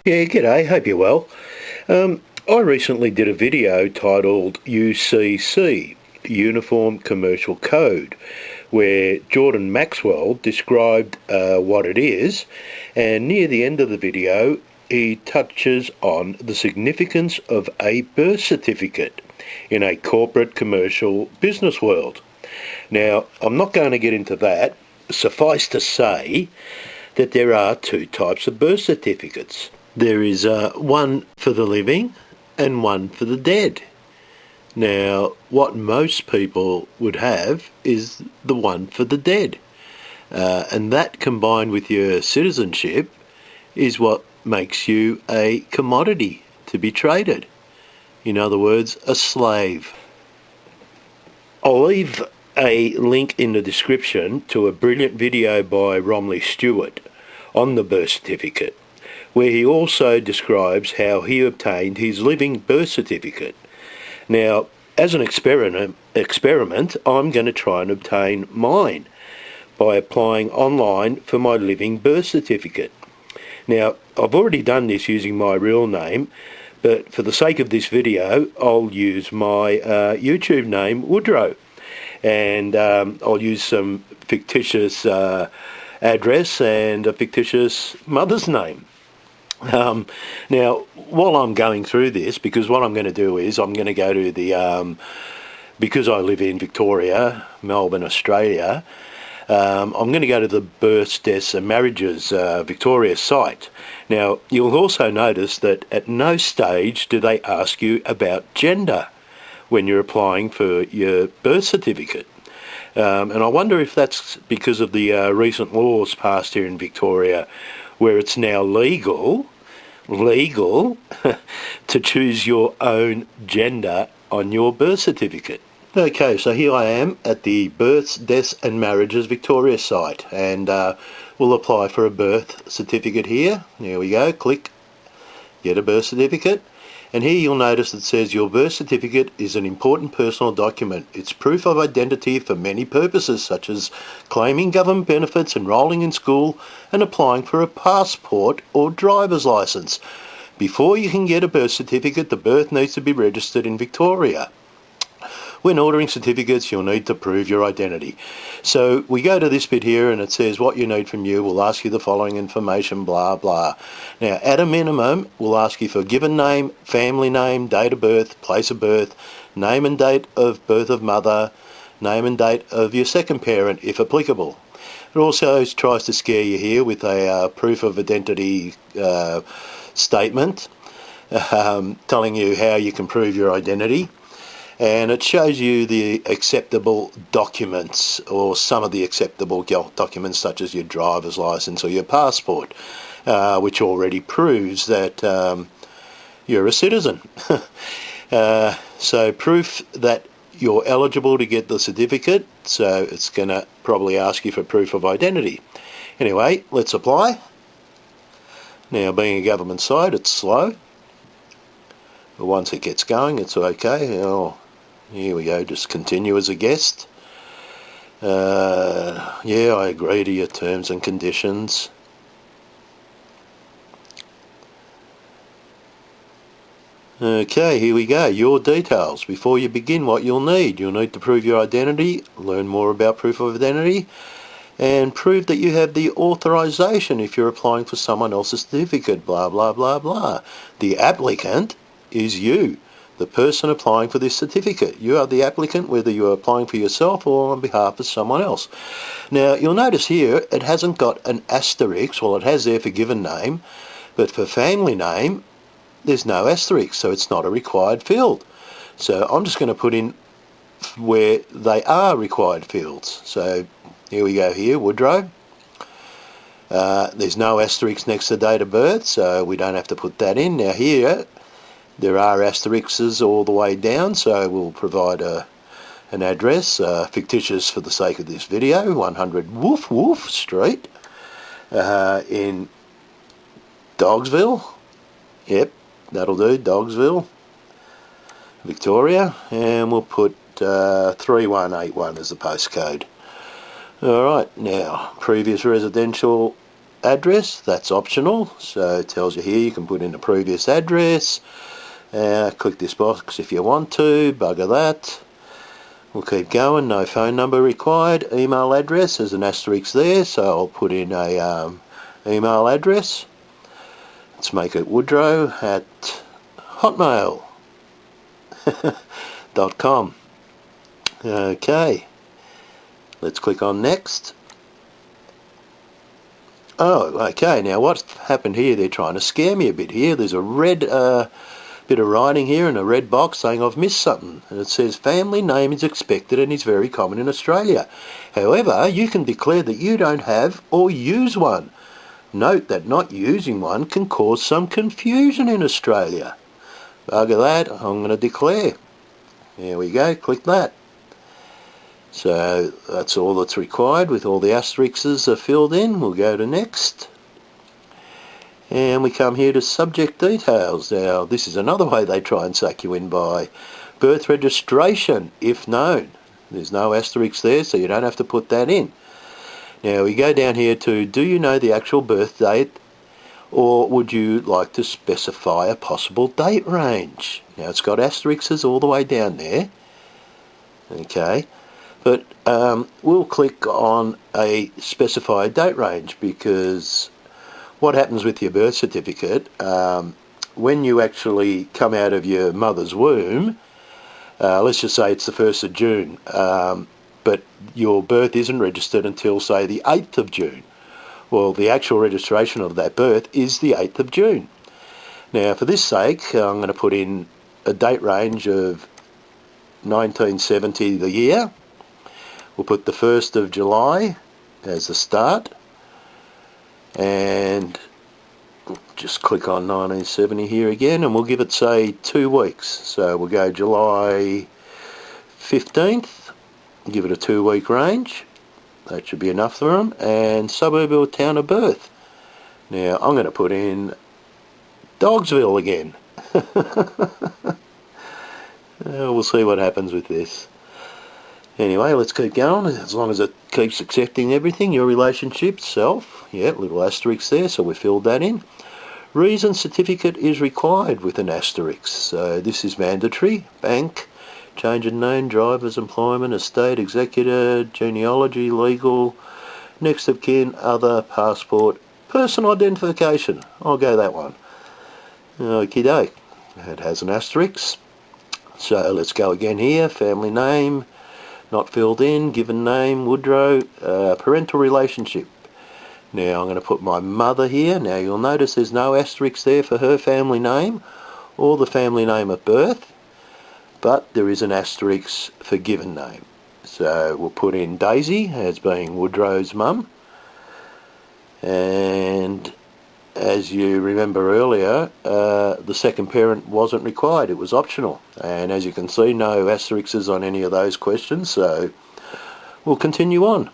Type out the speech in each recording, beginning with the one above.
Yeah, g'day, hope you're well. I recently did a video titled UCC, Uniform Commercial Code, where Jordan Maxwell described what it is, and near the end of the video he touches on the significance of a birth certificate in a corporate commercial business world. Now, I'm not going to get into that. Suffice to say that there are two types of birth certificates. There is one for the living and one for the dead. Now, what most people would have is the one for the dead. And that combined with your citizenship is what makes you a commodity to be traded. In other words, a slave. I'll leave a link in the description to a brilliant video by Romley Stewart on the birth certificate, where he also describes how he obtained his living birth certificate. Now, as an experiment, I'm going to try and obtain mine by applying online for my living birth certificate. Now, I've already done this using my real name, but for the sake of this video, I'll use my YouTube name, Woodrow, and I'll use some fictitious address and a fictitious mother's name. Now, while I'm going through this, because what I'm going to do is I'm going to go to the, because I live in Victoria, Melbourne, Australia, I'm going to go to the Births, Deaths and Marriages Victoria site. Now, you'll also notice that at no stage do they ask you about gender when you're applying for your birth certificate. And I wonder if that's because of the recent laws passed here in Victoria, where it's now legal to choose your own gender on your birth certificate. Okay, so here I am at the Births, Deaths and Marriages Victoria site, and we'll apply for a birth certificate here. There we go, click get a birth certificate. And here you'll notice it says your birth certificate is an important personal document. It's proof of identity for many purposes, such as claiming government benefits, enrolling in school, and applying for a passport or driver's license. Before you can get a birth certificate, the birth needs to be registered in Victoria. When ordering certificates, you'll need to prove your identity. So we go to this bit here and it says what you need from you. We'll ask you the following information, blah, blah. Now, at a minimum, we'll ask you for given name, family name, date of birth, place of birth, name and date of birth of mother, name and date of your second parent, if applicable. It also tries to scare you here with a proof of identity statement telling you how you can prove your identity. And it shows you the acceptable documents, or some of the acceptable documents, such as your driver's license or your passport, which already proves that you're a citizen. So proof that you're eligible to get the certificate, so it's going to probably ask you for proof of identity. Anyway, let's apply. Now, being a government site, it's slow, but once it gets going, it's okay. Oh, here we go, just continue as a guest. Yeah, I agree to your terms and conditions. Okay, here we go. Your details. Before you begin, what you'll need to prove your identity, learn more about proof of identity, and prove that you have the authorization if you're applying for someone else's certificate, blah, blah, blah, blah. The applicant is you, the person applying for this certificate. You are the applicant, whether you're applying for yourself or on behalf of someone else. Now, you'll notice here it hasn't got an asterisk. Well, it has there for given name, but for family name, there's no asterisk, so it's not a required field. So I'm just going to put in where they are required fields. So here we go here, Woodrow. There's no asterisk next to date of birth, so we don't have to put that in. Now here, there are asterisks all the way down, so we'll provide an address, fictitious for the sake of this video, 100 Woof Woof Street in Dogsville. Yep, that'll do, Dogsville, Victoria, and we'll put 3181 as the postcode. Alright, now, previous residential address, that's optional, so it tells you here you can put in a previous address. Click this box if you want to, bugger that. We'll keep going, no phone number required. Email address, there's an asterisk there, so I'll put in a email address. Let's make it woodrow@hotmail.com. Okay, let's click on next. Oh, okay, now what's happened here, they're trying to scare me a bit here. There's a red bit of writing here in a red box saying I've missed something, and it says family name is expected and is very common in Australia. However, you can declare that you don't have or use one. Note that not using one can cause some confusion in Australia. Bugger that, I'm going to declare. There we go, click that. So that's all that's required with all the asterisks are filled in. We'll go to next. And we come here to subject details. Now, this is another way they try and suck you in by birth registration, if known. There's no asterisk there, so you don't have to put that in. Now, we go down here to, do you know the actual birth date, or would you like to specify a possible date range? Now, it's got asterisks all the way down there. Okay, but we'll click on a specified date range, because what happens with your birth certificate, when you actually come out of your mother's womb, let's just say it's the 1st of June, but your birth isn't registered until, say, the 8th of June. Well, the actual registration of that birth is the 8th of June. Now, for this sake, I'm going to put in a date range of 1970, the year. We'll put the 1st of July as the start. And just click on 1970 here again, and we'll give it, say, 2 weeks. So we'll go July 15th, give it a 2-week range. That should be enough for them. And suburb or town of birth. Now I'm going to put in Dogsville again. We'll see what happens with this. Anyway, let's keep going, as long as it keeps accepting everything. Your relationship, self, yeah, little asterisk there, so we filled that in. Reason certificate is required with an asterisk, so this is mandatory. Bank, change of name, driver's employment, estate, executor, genealogy, legal, next of kin, other, passport, personal identification. I'll go that one. Okie doke. It has an asterisk. So let's go again here. Family name, not filled in, given name, Woodrow, parental relationship. Now I'm going to put my mother here. Now you'll notice there's no asterisk there for her family name or the family name of birth, but there is an asterisk for given name. So we'll put in Daisy as being Woodrow's mum. And as you remember earlier, the second parent wasn't required, it was optional. And as you can see, no asterisks on any of those questions, so we'll continue on.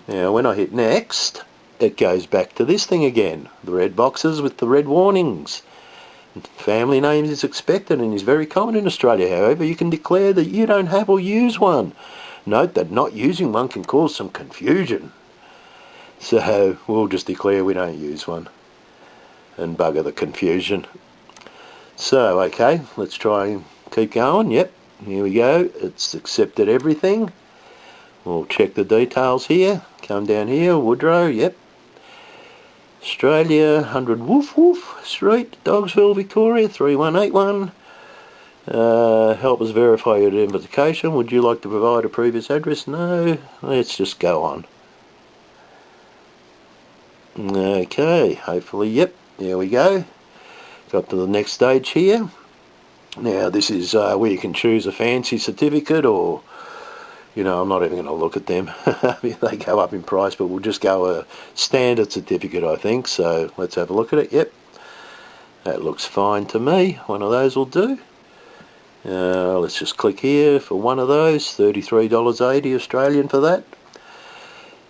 Now when I hit next, it goes back to this thing again, the red boxes with the red warnings. Family name is expected and is very common in Australia. However, you can declare that you don't have or use one. Note that not using one can cause some confusion. So we'll just declare we don't use one and bugger the confusion. So, okay, let's try and keep going. Yep, here we go. It's accepted everything. We'll check the details here. Come down here, Woodrow, yep. Australia, 100 Woof Woof Street, Dogsville, Victoria, 3181. Help us verify your identification. Would you like to provide a previous address? No. Let's just go on. Okay, hopefully, yep, there we go. Got to the next stage here. Now this is where you can choose a fancy certificate, or, you know, I'm not even going to look at them. They go up in price, but we'll just go a standard certificate, I think. So let's have a look at it. Yep, that looks fine to me. One of those will do. Let's just click here for one of those, $33.80 Australian for that.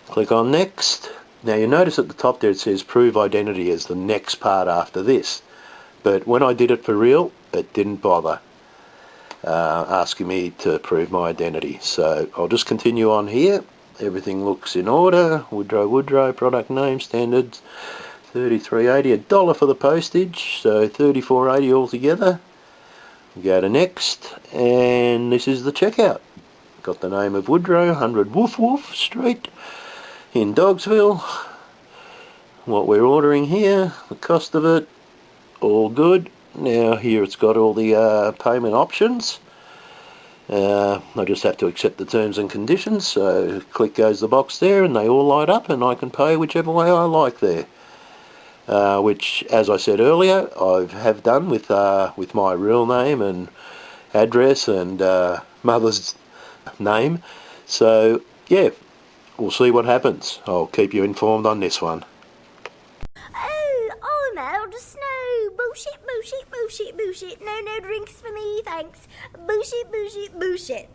Click on next. Now you notice at the top there it says prove identity as the next part after this, but when I did it for real, it didn't bother asking me to prove my identity. So I'll just continue on here. everything looks in order. Woodrow, product name, standards, $33.80, $1 for the postage, so $34.80 altogether. Go to next, and this is the checkout. Got the name of Woodrow, 100 Woof Woof Street in Dogsville. What we're ordering here, the cost of it, all good. Now here it's got all the payment options. I just have to accept the terms and conditions, so click goes the box there and they all light up and I can pay whichever way I like there. Which, as I said earlier, I have done with my real name and address and mother's name. So yeah, we'll see what happens. I'll keep you informed on this one. Oh, I'm out of snow. Bullshit, bullshit, bullshit, bullshit. No drinks for me, thanks. Bullshit, bullshit, bullshit.